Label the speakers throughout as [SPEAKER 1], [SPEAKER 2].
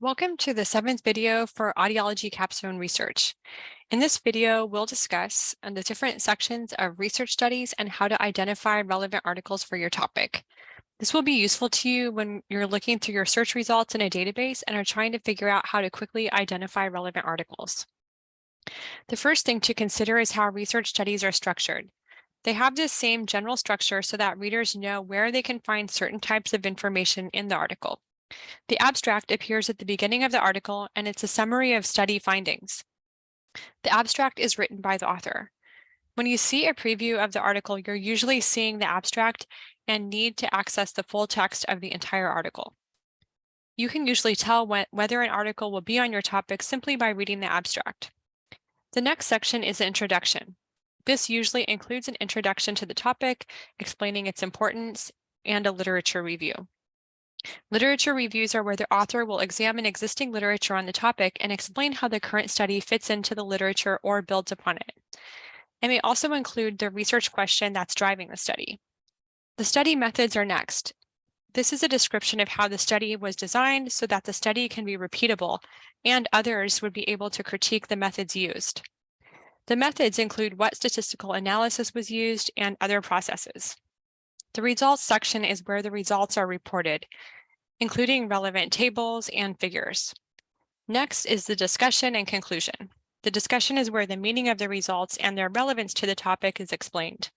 [SPEAKER 1] Welcome to the 7th video for Audiology Capstone research. In this video, we'll discuss the different sections of research studies and how to identify relevant articles for your topic. This will be useful to you when you're looking through your search results in a database and are trying to figure out how to quickly identify relevant articles. The first thing to consider is how research studies are structured. They have this same general structure so that readers know where they can find certain types of information in the article. The abstract appears at the beginning of the article, and it's a summary of study findings. The abstract is written by the author. When you see a preview of the article, you're usually seeing the abstract and need to access the full text of the entire article. You can usually tell whether an article will be on your topic simply by reading the abstract. The next section is the introduction. This usually includes an introduction to the topic, explaining its importance, and a literature review. Literature reviews are where the author will examine existing literature on the topic and explain how the current study fits into the literature or builds upon it. It may also include the research question that's driving the study. The study methods are next. This is a description of how the study was designed so that the study can be repeatable and others would be able to critique the methods used. The methods include what statistical analysis was used and other processes. The results section is where the results are reported, including relevant tables and figures. Next is the discussion and conclusion. The discussion is where the meaning of the results and their relevance to the topic is explained.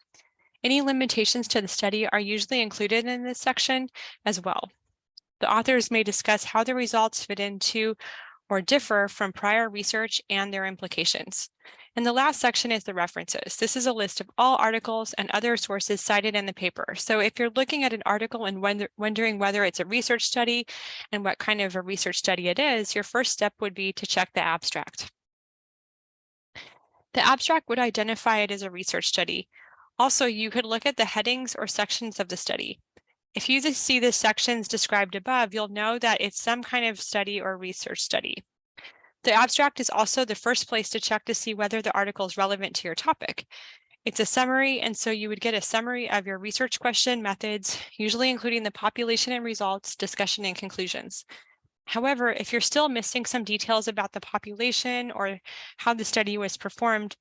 [SPEAKER 1] Any limitations to the study are usually included in this section as well. The authors may discuss how the results fit into or differ from prior research and their implications. And the last section is the references. This is a list of all articles and other sources cited in the paper. So if you're looking at an article and wondering whether it's a research study and what kind of a research study it is, your first step would be to check the abstract. The abstract would identify it as a research study. Also, you could look at the headings or sections of the study. If you see the sections described above, you'll know that it's some kind of study or research study. The abstract is also the first place to check to see whether the article is relevant to your topic. It's a summary, and so you would get a summary of your research question methods, usually including the population and results, discussion, and conclusions. However, if you're still missing some details about the population or how the study was performed,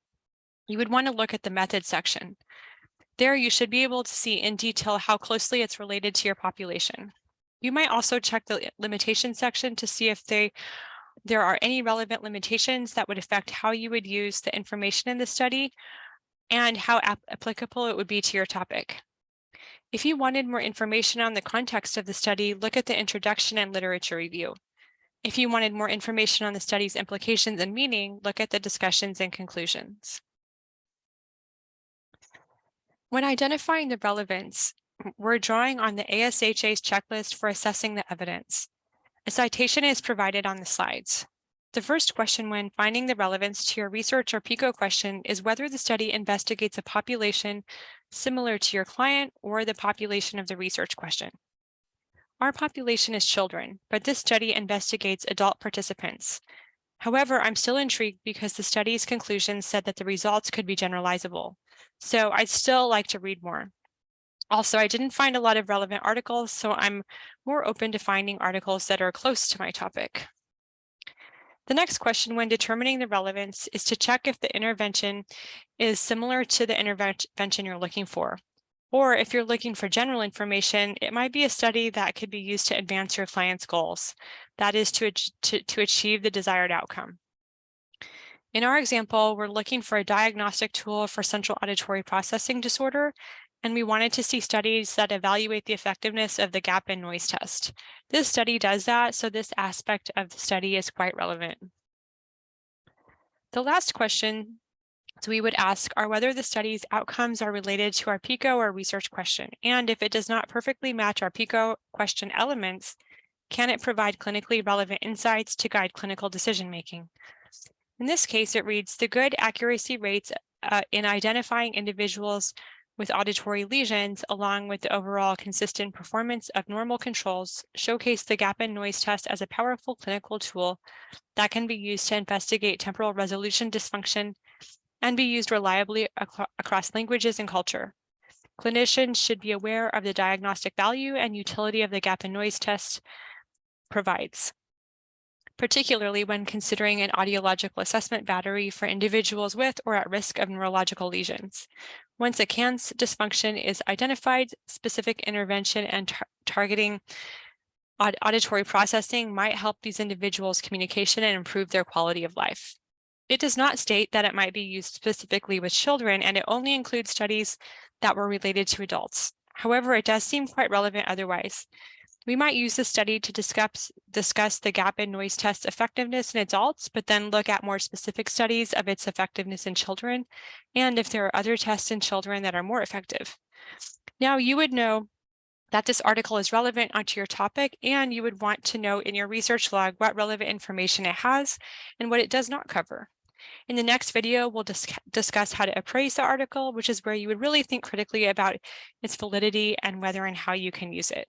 [SPEAKER 1] you would want to look at the methods section. There, you should be able to see in detail how closely it's related to your population. You might also check the limitations section to see if there are any relevant limitations that would affect how you would use the information in the study and how applicable it would be to your topic. If you wanted more information on the context of the study, look at the introduction and literature review. If you wanted more information on the study's implications and meaning, look at the discussions and conclusions. When identifying the relevance, we're drawing on the ASHA's checklist for assessing the evidence. A citation is provided on the slides. The first question when finding the relevance to your research or PICO question is whether the study investigates a population similar to your client or the population of the research question. Our population is children, but this study investigates adult participants. However, I'm still intrigued because the study's conclusions said that the results could be generalizable. So I'd still like to read more. Also, I didn't find a lot of relevant articles, so I'm more open to finding articles that are close to my topic. The next question when determining the relevance is to check if the intervention is similar to the intervention you're looking for. Or if you're looking for general information, it might be a study that could be used to advance your client's goals. That is to achieve the desired outcome. In our example, we're looking for a diagnostic tool for central auditory processing disorder, and we wanted to see studies that evaluate the effectiveness of the gap in noise test. This study does that, so this aspect of the study is quite relevant. The last question we would ask are whether the study's outcomes are related to our PICO or research question, and if it does not perfectly match our PICO question elements, can it provide clinically relevant insights to guide clinical decision-making? In this case, it reads, the good accuracy rates in identifying individuals with auditory lesions, along with the overall consistent performance of normal controls, showcase the gap in noise test as a powerful clinical tool that can be used to investigate temporal resolution dysfunction and be used reliably across languages and culture. Clinicians should be aware of the diagnostic value and utility of the gap in noise test provides. particularly when considering an audiological assessment battery for individuals with or at risk of neurological lesions. Once a CANS dysfunction is identified, specific intervention and targeting auditory processing might help these individuals' communication and improve their quality of life. It does not state that it might be used specifically with children, and it only includes studies that were related to adults. However, it does seem quite relevant otherwise. We might use this study to discuss the gap in noise test effectiveness in adults, but then look at more specific studies of its effectiveness in children, and if there are other tests in children that are more effective. Now, you would know that this article is relevant onto your topic, and you would want to note in your research log what relevant information it has and what it does not cover. In the next video, we'll discuss how to appraise the article, which is where you would really think critically about its validity and whether and how you can use it.